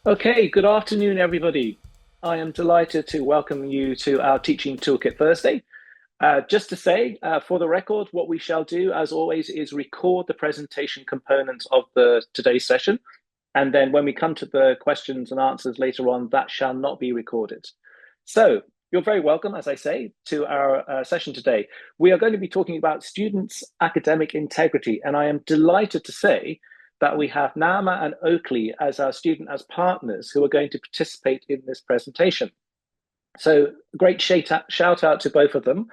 Okay, good afternoon, everybody. I am delighted to welcome you to our Teaching Toolkit Thursday. Just to say, for the record, what we shall do, as always, is record the presentation components of the today's session. And then when we come to the questions and answers later on, that shall not be recorded. So you're very welcome, as I say, to our session today. We are going to be talking about students' academic integrity, and I am delighted to say that we have Nama and Oakley as our student as partners who are going to participate in this presentation. So great shout out to both of them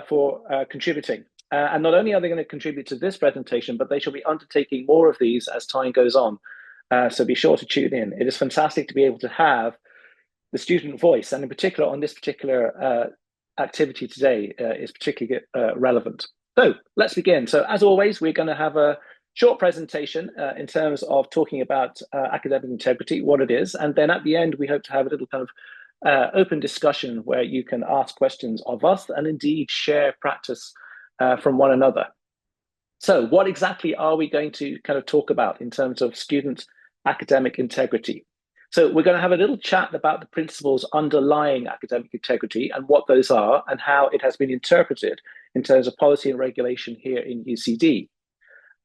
for contributing. And not only are they going to contribute to this presentation, but they shall be undertaking more of these as time goes on. So be sure to tune in. It is fantastic to be able to have the student voice, and in particular on this particular activity today is particularly relevant. So let's begin. So as always, we're going to have a short presentation in terms of talking about academic integrity, what it is, and then at the end we hope to have a little kind of open discussion where you can ask questions of us and indeed share practice from one another. So what exactly are we going to kind of talk about in terms of student academic integrity? So we're going to have a little chat about the principles underlying academic integrity and what those are and how it has been interpreted in terms of policy and regulation here in UCD.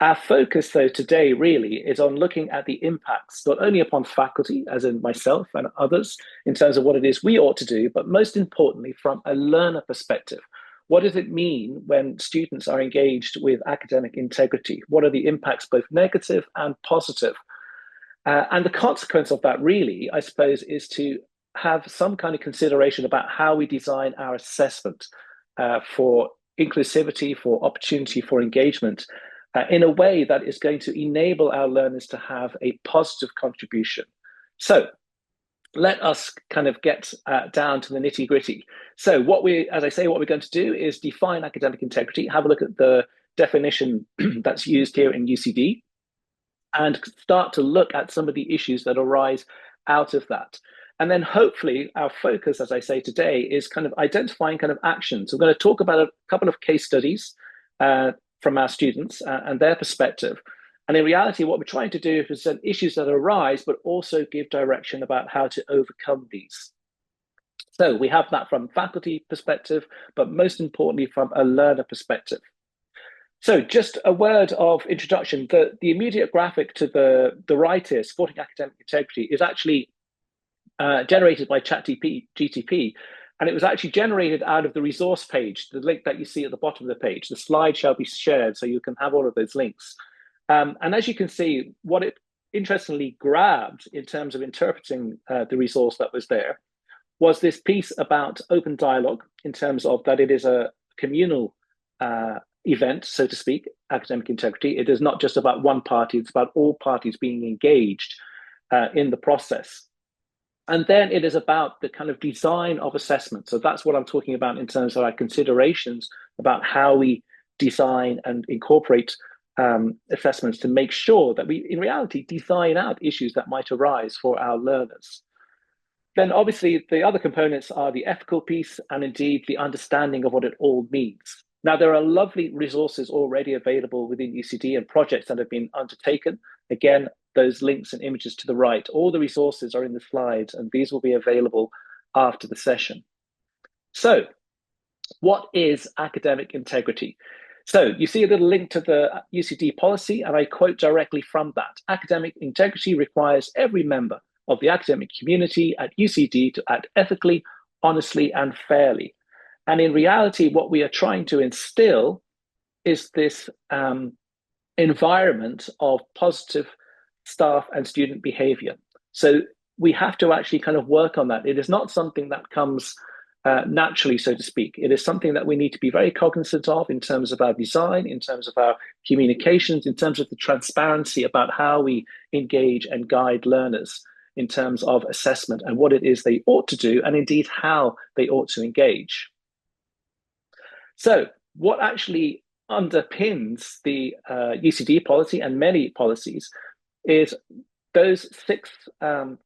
Our focus, though, today really is on looking at the impacts, not only upon faculty, as in myself and others, in terms of what it is we ought to do, but most importantly, from a learner perspective. What does it mean when students are engaged with academic integrity? What are the impacts, both negative and positive? And the consequence of that, really, I suppose, is to have some kind of consideration about how we design our assessment for inclusivity, for opportunity, for engagement, in a way that is going to enable our learners to have a positive contribution. So let us kind of get down to the nitty gritty. So as I say, what we're going to do is define academic integrity, have a look at the definition that's used here in UCD, and start to look at some of the issues that arise out of that. And then hopefully our focus, as I say today, is kind of identifying kind of actions. We're going to talk about a couple of case studies from our students and their perspective. And in reality, what we're trying to do is present issues that arise, but also give direction about how to overcome these. So we have that from faculty perspective, but most importantly from a learner perspective. So just a word of introduction. The immediate graphic to the right here, supporting academic integrity, is actually generated by ChatGTP, and it was actually generated out of the resource page, the link that you see at the bottom of the page. The slide shall be shared so you can have all of those links. And as you can see, what it interestingly grabbed in terms of interpreting the resource that was there was this piece about open dialogue in terms of that it is a communal event, so to speak, academic integrity. It is not just about one party, it's about all parties being engaged in the process. And then it is about the kind of design of assessment. So that's what I'm talking about in terms of our considerations about how we design and incorporate assessments to make sure that we, in reality, design out issues that might arise for our learners. Then, obviously, the other components are the ethical piece and indeed the understanding of what it all means. Now, there are lovely resources already available within UCD and projects that have been undertaken. Again, those links and images to the right, all the resources are in the slides, and these will be available after the session. So, what is academic integrity? So, you see a little link to the UCD policy, and I quote directly from that. Academic integrity requires every member of the academic community at UCD to act ethically, honestly, and fairly. And in reality, what we are trying to instill is this environment of positive staff and student behavior. So we have to actually kind of work on that. It is not something that comes naturally, so to speak. It is something that we need to be very cognizant of in terms of our design, in terms of our communications, in terms of the transparency about how we engage and guide learners in terms of assessment and what it is they ought to do, and indeed how they ought to engage. So, what actually underpins the UCD policy and many policies is those six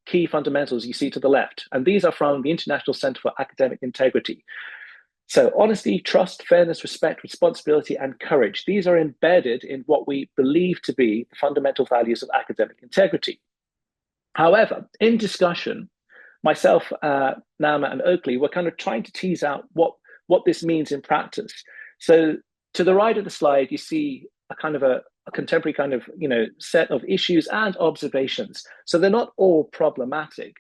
key fundamentals you see to the left. And these are from the International Center for Academic Integrity. So, honesty, trust, fairness, respect, responsibility, and courage. These are embedded in what we believe to be the fundamental values of academic integrity. However, in discussion, myself, Nama, and Oakley were kind of trying to tease out what this means in practice. So to the right of the slide, you see a kind of a contemporary kind of set of issues and observations. So they're not all problematic,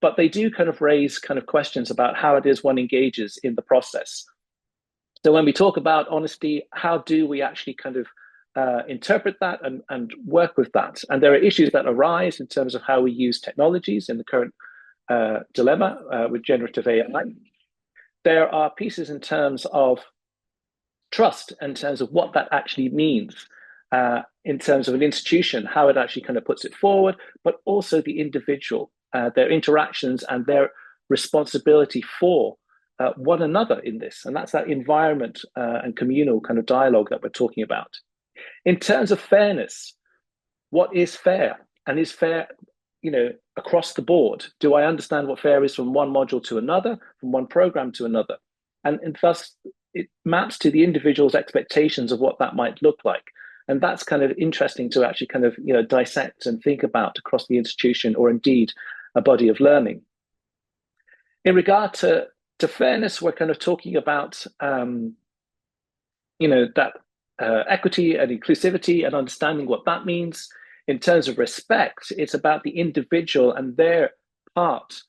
but they do kind of raise kind of questions about how it is one engages in the process. So when we talk about honesty, how do we actually kind of interpret that and work with that? And there are issues that arise in terms of how we use technologies in the current dilemma with generative AI. There are pieces in terms of trust, in terms of what that actually means in terms of an institution, how it actually kind of puts it forward, but also the individual, their interactions and their responsibility for one another in this. And that's that environment and communal kind of dialogue that we're talking about. In terms of fairness, what is fair? And is fair, across the board? Do I understand what fair is from one module to another, from one program to another? And thus, it maps to the individual's expectations of what that might look like. And that's kind of interesting to actually kind of, dissect and think about across the institution or indeed a body of learning. In regard to fairness, we're kind of talking about, that equity and inclusivity and understanding what that means. In terms of respect, it's about the individual and their part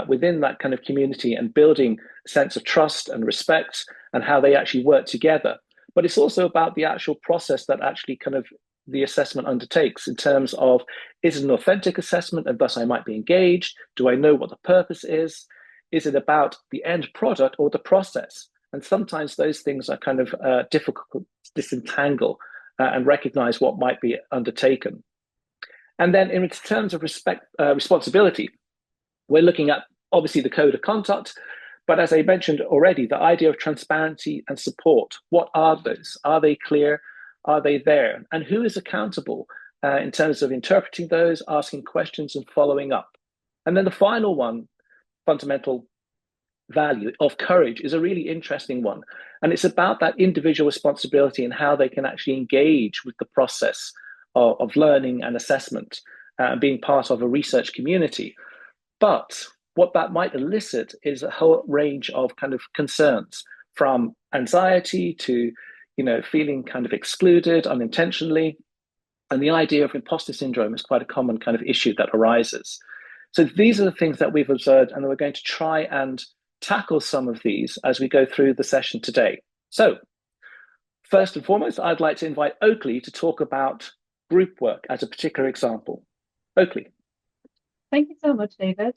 within that kind of community and building a sense of trust and respect and how they actually work together. But it's also about the actual process that actually kind of the assessment undertakes in terms of, is it an authentic assessment and thus I might be engaged? Do I know what the purpose is? Is it about the end product or the process? And sometimes those things are kind of difficult to disentangle and recognize what might be undertaken. And then in terms of responsibility, we're looking at obviously the code of conduct, but as I mentioned already, the idea of transparency and support. What are those? Are they clear? Are they there? And who is accountable in terms of interpreting those, asking questions and following up? And then the final one, fundamental value of courage, is a really interesting one. And it's about that individual responsibility and how they can actually engage with the process of learning and assessment and being part of a research community. But what that might elicit is a whole range of kind of concerns, from anxiety to, feeling kind of excluded unintentionally. And the idea of imposter syndrome is quite a common kind of issue that arises. So these are the things that we've observed, and we're going to try and tackle some of these as we go through the session today. So first and foremost, I'd like to invite Oakley to talk about group work as a particular example. Oakley. Thank you so much, David.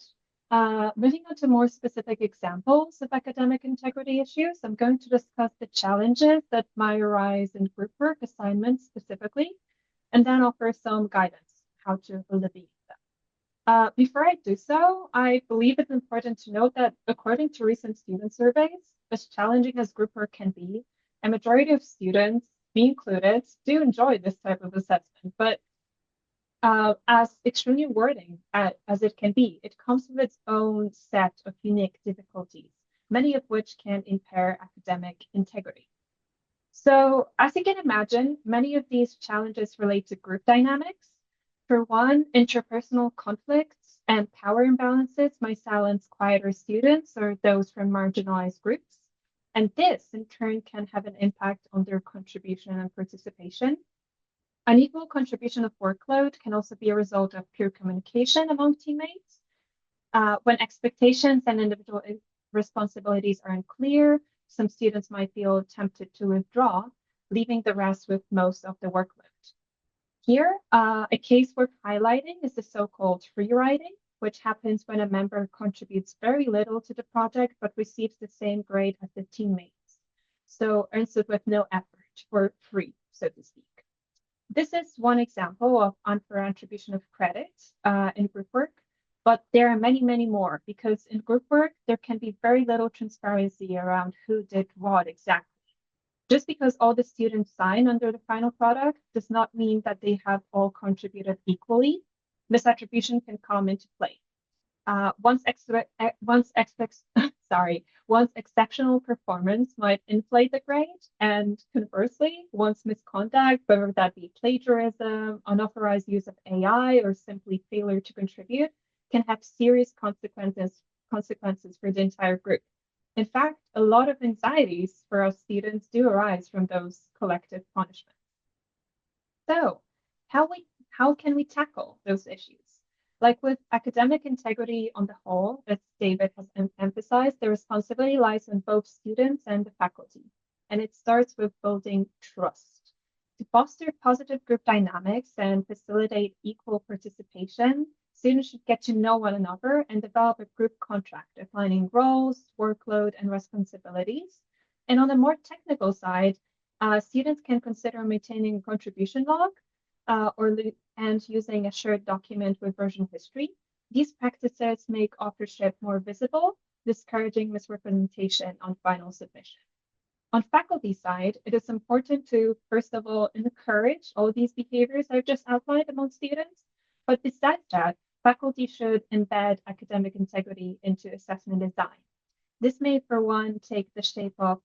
Moving on to more specific examples of academic integrity issues, I'm going to discuss the challenges that might arise in group work assignments specifically, and then offer some guidance how to alleviate them. Before I do so, I believe it's important to note that according to recent student surveys, as challenging as group work can be, a majority of students, me included, do enjoy this type of assessment, but as extremely rewarding as it can be, it comes with its own set of unique difficulties, many of which can impair academic integrity. So, as you can imagine, many of these challenges relate to group dynamics. For one, interpersonal conflicts and power imbalances might silence quieter students or those from marginalized groups. And this, in turn, can have an impact on their contribution and participation. Unequal contribution of workload can also be a result of peer communication among teammates. When expectations and individual responsibilities are unclear, some students might feel tempted to withdraw, leaving the rest with most of the workload. Here, a case worth highlighting is the so-called free riding, which happens when a member contributes very little to the project but receives the same grade as the teammates. So earns it with no effort, for free, so to speak. This is one example of unfair attribution of credit in group work, but there are many, many more, because in group work, there can be very little transparency around who did what exactly. Just because all the students sign under the final product does not mean that they have all contributed equally. Misattribution can come into play. Once one's exceptional performance might inflate the grade, and conversely, one's misconduct, whether that be plagiarism, unauthorized use of AI, or simply failure to contribute, can have serious consequences for the entire group. In fact, a lot of anxieties for our students do arise from those collective punishments. So, how can we tackle those issues? Like with academic integrity on the whole, as David has emphasized, the responsibility lies on both students and the faculty. And it starts with building trust. To foster positive group dynamics and facilitate equal participation, students should get to know one another and develop a group contract defining roles, workload, and responsibilities. And on the more technical side, students can consider maintaining a contribution log and using a shared document with version history. These practices make authorship more visible, discouraging misrepresentation on final submission. On faculty side, it is important to, first of all, encourage all these behaviors I've just outlined among students. But besides that, faculty should embed academic integrity into assessment design. This may, for one, take the shape of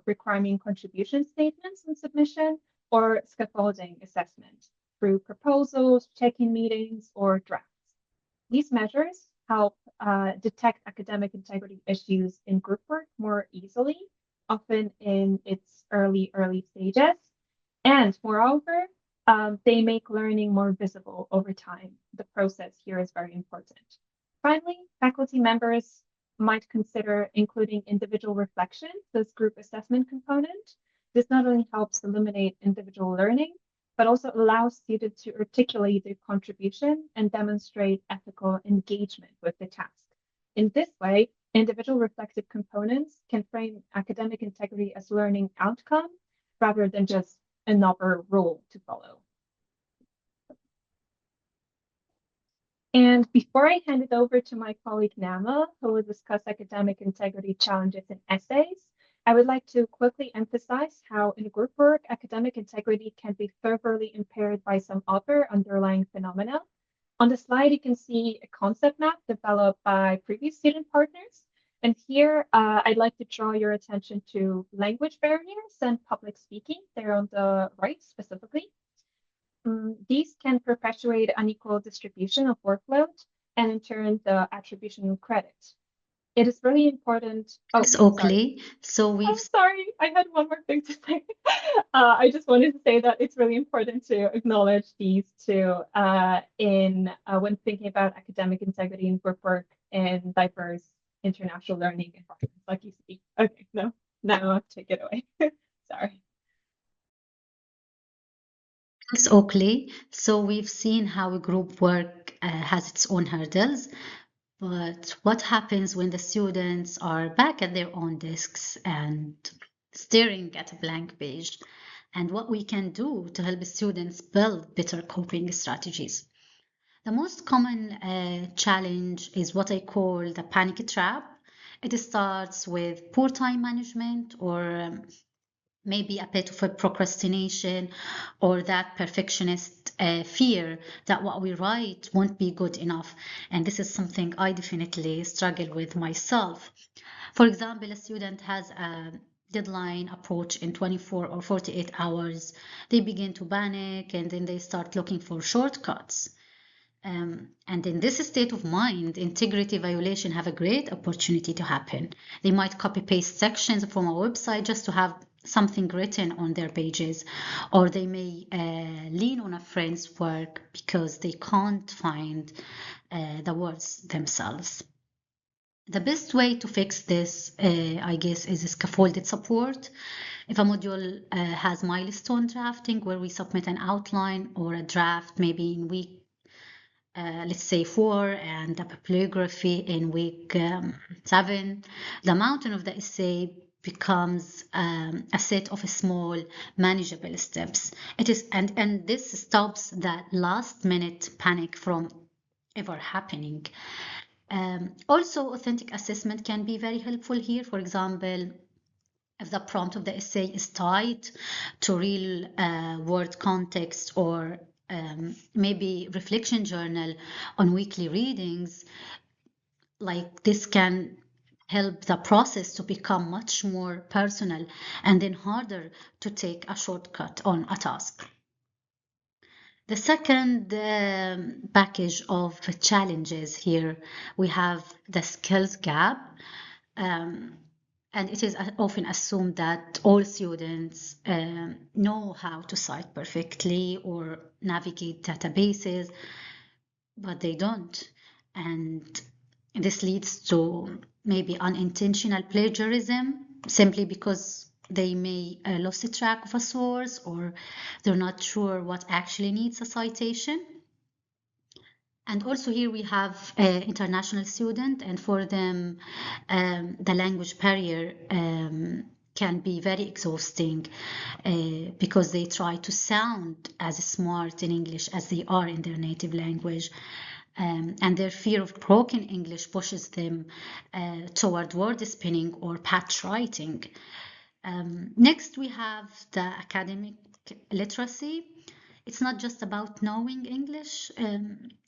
requiring contribution statements in submission or scaffolding assessment through proposals, check-in meetings, or drafts. These measures help detect academic integrity issues in group work more easily, often in its early stages. And moreover, they make learning more visible over time. The process here is very important. Finally, faculty members might consider including individual reflections as group assessment component. This not only helps eliminate individual learning, but also allows students to articulate their contribution and demonstrate ethical engagement with the task. In this way, individual reflective components can frame academic integrity as learning outcome rather than just another rule to follow. And before I hand it over to my colleague Nama, who will discuss academic integrity challenges in essays, I would like to quickly emphasize how in group work, academic integrity can be furtherly impaired by some other underlying phenomena. On the slide, you can see a concept map developed by previous student partners. And here, I'd like to draw your attention to language barriers and public speaking. They're on the right specifically. These can perpetuate unequal distribution of workload and in turn the attribution of credit. It is really important. Oh, Thanks, sorry. Oakley. So I'm we've sorry, I had one more thing to say. I just wanted to say that it's really important to acknowledge these two when thinking about academic integrity in group work in diverse international learning environments, like you see. Okay, no, now take it away. Sorry. Thanks, Oakley. So we've seen how group work has its own hurdles, but what happens when the students are back at their own desks and staring at a blank page, and what we can do to help students build better coping strategies? The most common challenge is what I call the panic trap. It starts with poor time management or maybe a bit of a procrastination or that perfectionist fear that what we write won't be good enough. And this is something I definitely struggle with myself. For example, a student has a deadline approach in 24 or 48 hours. They begin to panic and then they start looking for shortcuts. And in this state of mind, integrity violation have a great opportunity to happen. They might copy paste sections from a website just to have something written on their pages, or they may lean on a friend's work because they can't find the words themselves. The best way to fix this, I guess, is scaffolded support. If a module has milestone drafting where we submit an outline or a draft maybe in week let's say 4 and the bibliography in week 7, the mountain of the essay becomes a set of small manageable steps. It is and this stops that last minute panic from ever happening. Also, authentic assessment can be very helpful here. For example, if the prompt of the essay is tied to real world context or maybe reflection journal on weekly readings, like this can help the process to become much more personal and then harder to take a shortcut on a task. The second package of challenges here, we have the skills gap. And it is often assumed that all students know how to cite perfectly or navigate databases, but they don't. And this leads to maybe unintentional plagiarism simply because they may lose track of a source or they're not sure what actually needs a citation. And also here we have international student, and for them the language barrier can be very exhausting because they try to sound as smart in English as they are in their native language. And their fear of broken English pushes them toward word spinning or patch writing. Next, we have the academic literacy. It's not just about knowing English,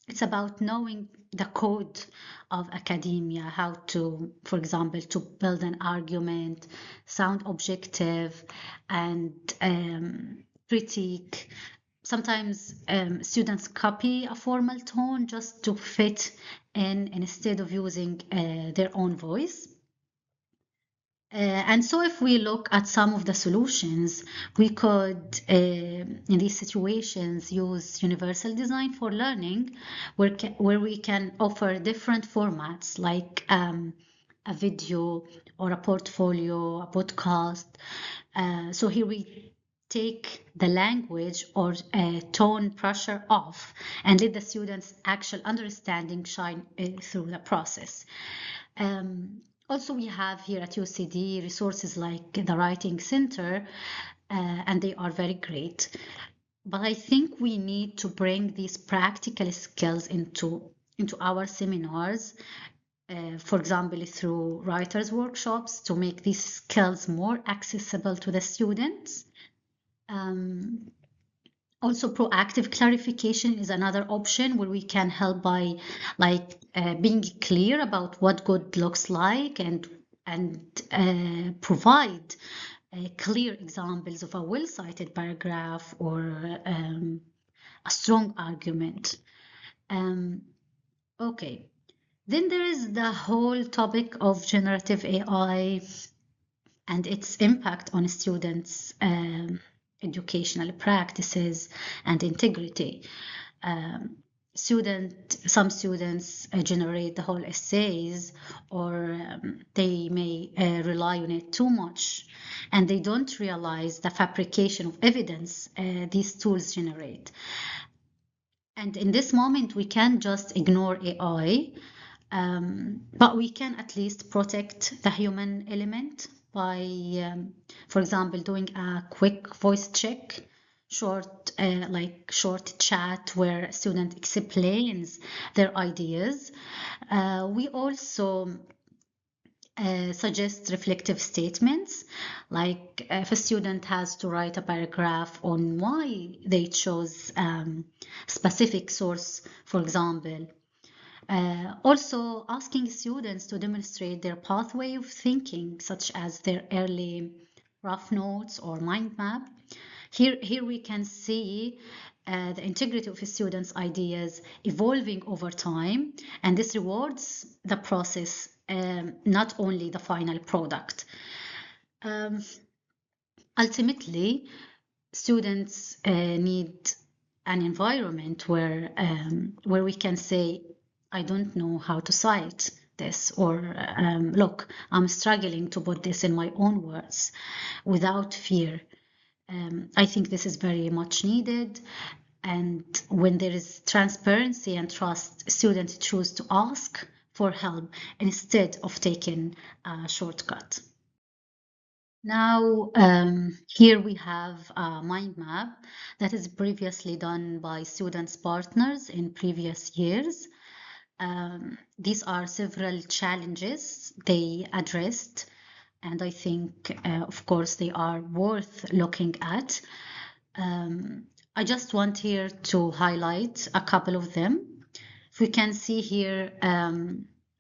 it's about knowing the code of academia, how to, for example, to build an argument, sound objective, and critique. Sometimes students copy a formal tone just to fit in instead of using their own voice. And so if we look at some of the solutions, we could, in these situations, use universal design for learning, where we can offer different formats like a video or a portfolio, a podcast. So here we take the language or tone pressure off and let the students' actual understanding shine through the process. Also, we have here at UCD resources like the Writing Center, and they are very great. But I think we need to bring these practical skills into our seminars, for example, through writers' workshops to make these skills more accessible to the students. Also, proactive clarification is another option where we can help by being clear about what good looks like and provide clear examples of a well-cited paragraph or a strong argument. Okay, then there is the whole topic of generative AI and its impact on students' educational practices and integrity. Some students generate the whole essays, or they may rely on it too much, and they don't realize the fabrication of evidence these tools generate. And in this moment, we can't just ignore AI, but we can at least protect the human element by, for example, doing a quick voice check, short chat where a student explains their ideas. We also suggest reflective statements, like if a student has to write a paragraph on why they chose specific source, for example. Also asking students to demonstrate their pathway of thinking, such as their early rough notes or mind map. Here we can see the integrity of a student's ideas evolving over time, and this rewards the process, not only the final product. Ultimately, students need an environment where we can say, I don't know how to cite this, or look, I'm struggling to put this in my own words without fear. I think this is very much needed. And when there is transparency and trust, students choose to ask for help instead of taking a shortcut. Now, here we have a mind map that is previously done by students' partners in previous years. These are several challenges they addressed, and I think, of course, they are worth looking at. I just want here to highlight a couple of them. If we can see here,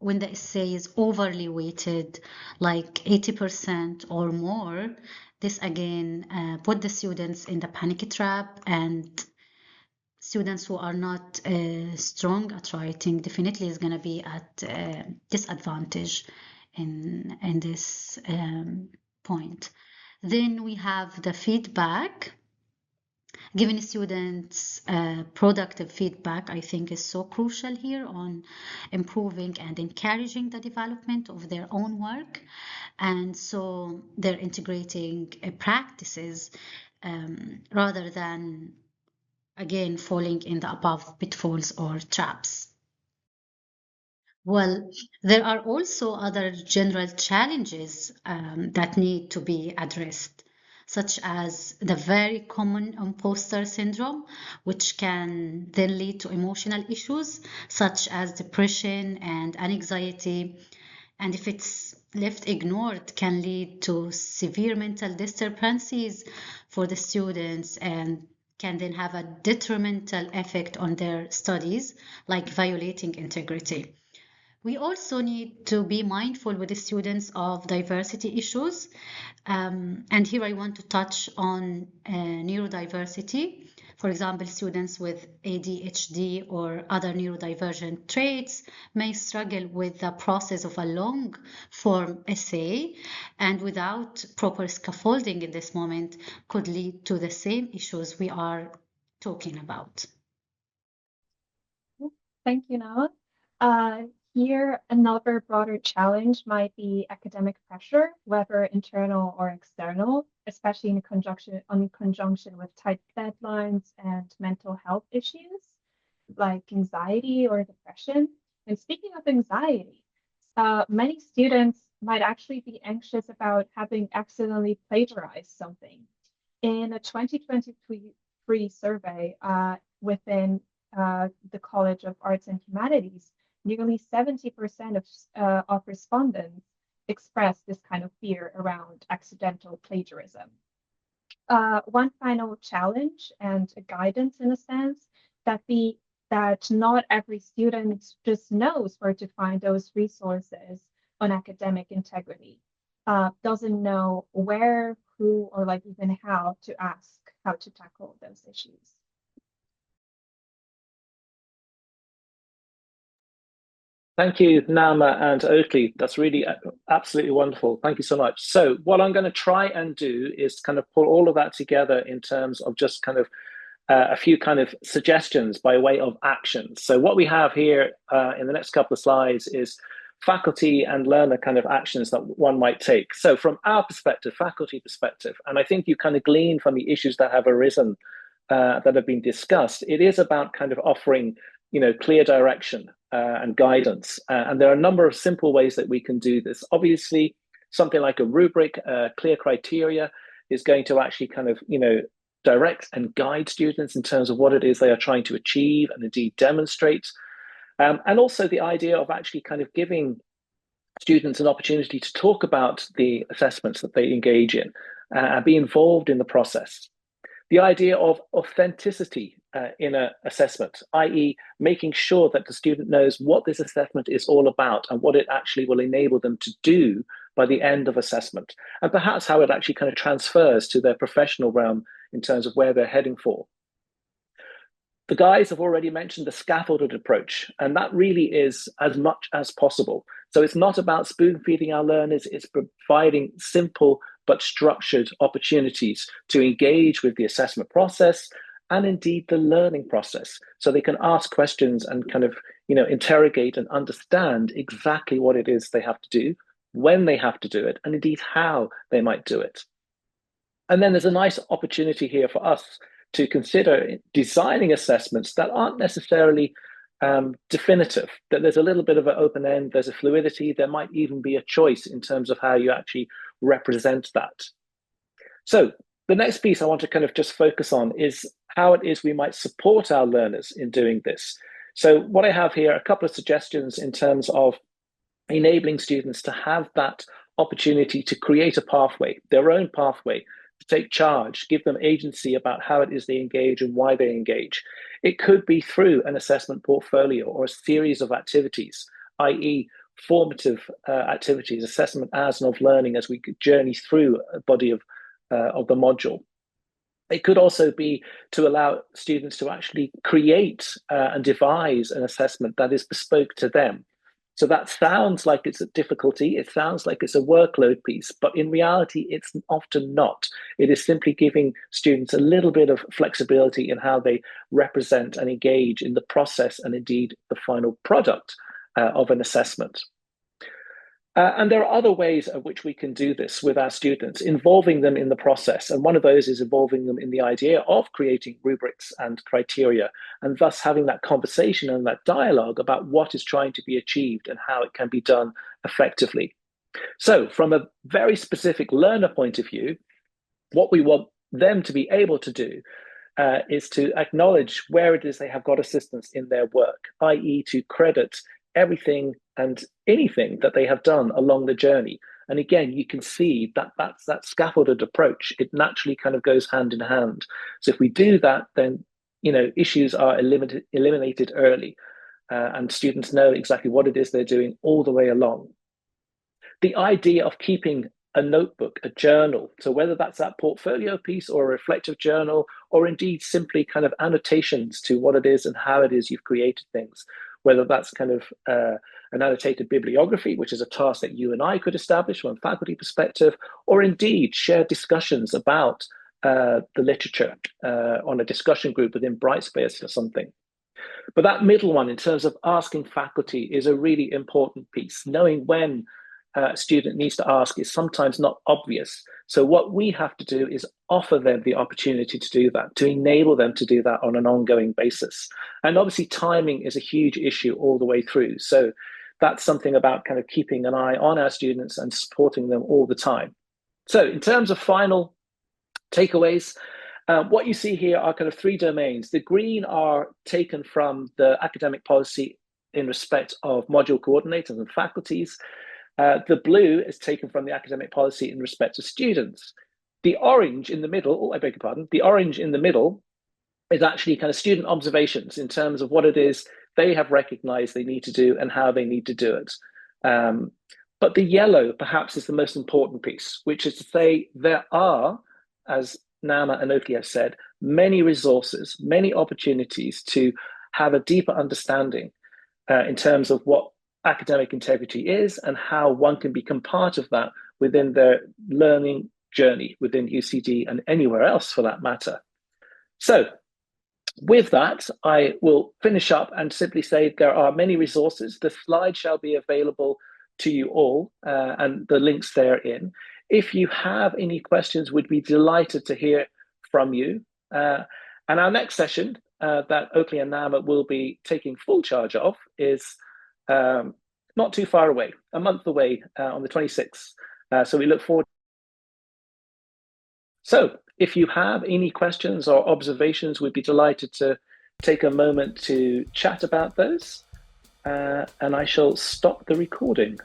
when the essay is overly weighted, like 80% or more, this again put the students in the panic trap, and students who are not strong at writing definitely is going to be at disadvantage in this point. Then we have the feedback. Giving students productive feedback, I think, is so crucial here on improving and encouraging the development of their own work. And so they're integrating practices rather than, again, falling in the above pitfalls or traps. Well, there are also other general challenges that need to be addressed, such as the very common imposter syndrome, which can then lead to emotional issues such as depression and anxiety. And if it's left ignored, can lead to severe mental disturbances for the students and can then have a detrimental effect on their studies, like violating integrity. We also need to be mindful with the students of diversity issues. And here I want to touch on neurodiversity. For example, students with ADHD or other neurodivergent traits may struggle with the process of a long form essay, and without proper scaffolding in this moment could lead to the same issues we are talking about. Thank you, Nala. Here, another broader challenge might be academic pressure, whether internal or external, especially in conjunction with tight deadlines and mental health issues like anxiety or depression. And speaking of anxiety, many students might actually be anxious about having accidentally plagiarized something. In a 2023 survey within the College of Arts and Humanities, nearly 70% of respondents expressed this kind of fear around accidental plagiarism. One final challenge and a guidance in a sense that not every student just knows where to find those resources on academic integrity, doesn't know where, who, or like even how to ask how to tackle those issues. Thank you, Nama and Oakley. That's really absolutely wonderful. Thank you so much. So, what I'm going to try and do is kind of pull all of that together in terms of just kind of a few kind of suggestions by way of actions. So, what we have here in the next couple of slides is faculty and learner kind of actions that one might take. So, from our perspective, faculty perspective, and I think you kind of glean from the issues that have arisen that have been discussed, it is about kind of offering, clear direction and guidance. And there are a number of simple ways that we can do this. Obviously, something like a rubric, clear criteria is going to actually kind of, direct and guide students in terms of what it is they are trying to achieve and indeed demonstrate. And also the idea of actually kind of giving students an opportunity to talk about the assessments that they engage in and be involved in the process. The idea of authenticity in an assessment, i.e. making sure that the student knows what this assessment is all about and what it actually will enable them to do by the end of assessment, and perhaps how it actually kind of transfers to their professional realm in terms of where they're heading for. The guys have already mentioned the scaffolded approach, and that really is as much as possible. So it's not about spoon feeding our learners, it's providing simple but structured opportunities to engage with the assessment process and indeed the learning process. So they can ask questions and kind of, interrogate and understand exactly what it is they have to do, when they have to do it, and indeed how they might do it. And then there's a nice opportunity here for us to consider designing assessments that aren't necessarily definitive, that there's a little bit of an open end, there's a fluidity, there might even be a choice in terms of how you actually represent that. So the next piece I want to kind of just focus on is how it is we might support our learners in doing this. So what I have here, a couple of suggestions in terms of enabling students to have that opportunity to create a pathway, their own pathway, to take charge, give them agency about how it is they engage and why they engage. It could be through an assessment portfolio or a series of activities, i.e. formative activities, assessment as and of learning as we journey through a body of the module. It could also be to allow students to actually create and devise an assessment that is bespoke to them. So that sounds like it's a difficulty, it sounds like it's a workload piece, but in reality, it's often not. It is simply giving students a little bit of flexibility in how they represent and engage in the process and indeed the final product of an assessment. And there are other ways in which we can do this with our students, involving them in the process. And one of those is involving them in the idea of creating rubrics and criteria, and thus having that conversation and that dialogue about what is trying to be achieved and how it can be done effectively. So from a very specific learner point of view, what we want them to be able to do is to acknowledge where it is they have got assistance in their work, i.e. to credit everything and anything that they have done along the journey. And again, you can see that that's that scaffolded approach. It naturally kind of goes hand in hand. So if we do that, then issues are eliminated early, and students know exactly what it is they're doing all the way along. The idea of keeping a notebook, a journal, so whether that's that portfolio piece or a reflective journal, or indeed simply kind of annotations to what it is and how it is you've created things, whether that's kind of an annotated bibliography, which is a task that you and I could establish from a faculty perspective, or indeed share discussions about the literature on a discussion group within Brightspace or something. But that middle one, in terms of asking faculty, is a really important piece. Knowing when a student needs to ask is sometimes not obvious. So what we have to do is offer them the opportunity to do that, to enable them to do that on an ongoing basis. And obviously timing is a huge issue all the way through. So that's something about kind of keeping an eye on our students and supporting them all the time. So in terms of final takeaways, what you see here are kind of three domains. The green are taken from the academic policy in respect of module coordinators and faculties. The blue is taken from the academic policy in respect to students. The orange in the middle, the orange in the middle is actually kind of student observations in terms of what it is they have recognized they need to do and how they need to do it. But the yellow perhaps is the most important piece, which is to say there are, as Nama and Oakley have said, many resources, many opportunities to have a deeper understanding in terms of what academic integrity is and how one can become part of that within their learning journey within UCD and anywhere else for that matter. So with that, I will finish up and simply say there are many resources. The slide shall be available to you all and the links therein. If you have any questions, we'd be delighted to hear from you. And our next session that Oakley and Nama will be taking full charge of is not too far away, a month away on the 26th. So we look forward. So if you have any questions or observations, we'd be delighted to take a moment to chat about those. And I shall stop the recording.